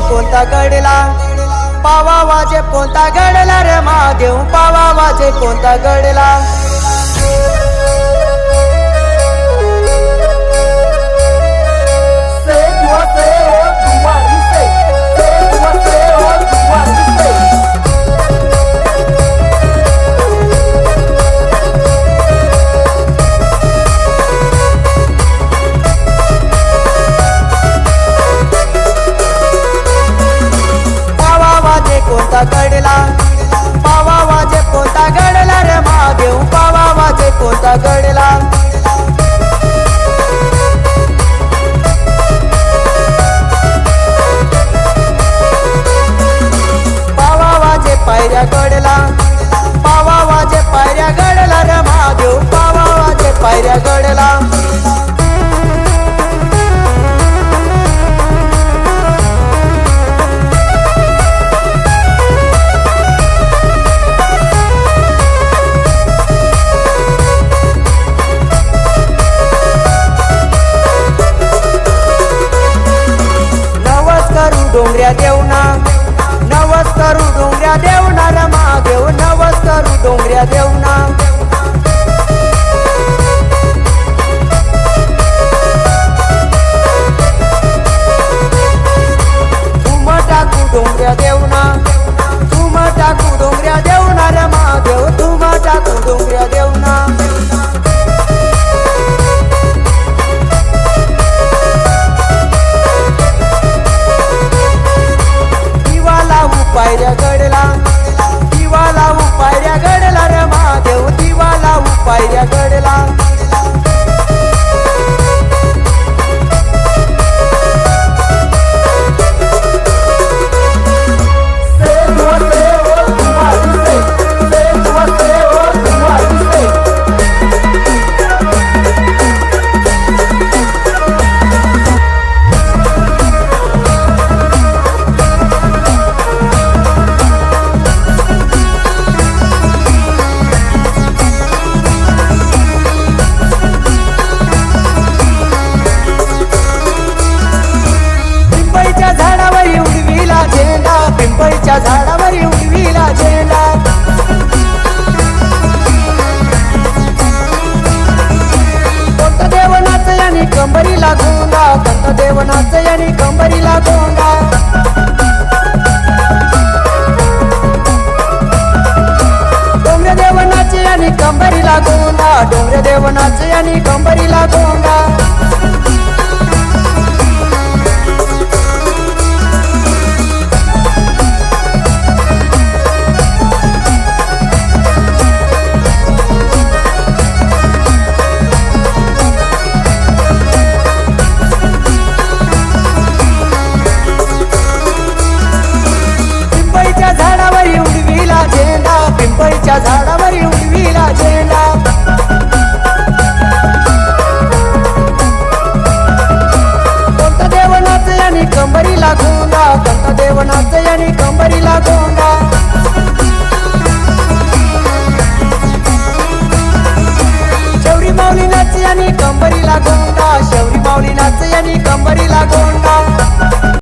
कोणता गडला पावा वाजे कोणता गडला रे महादेव पावा वाजे कोणता गडला कोणता गडला पावा वाजे कोणता गडला रे महादेव पावा वाजे कोणता गडला पावा वाजे पायऱ्या गडला पावा वाजे पायऱ्या गडला रे महादेव पावा वाजे पायऱ्या गडला डोंगऱ्या देवना नवस करू डोंगऱ्या देवना रे महादेव नवस करू डोंगऱ्या देवना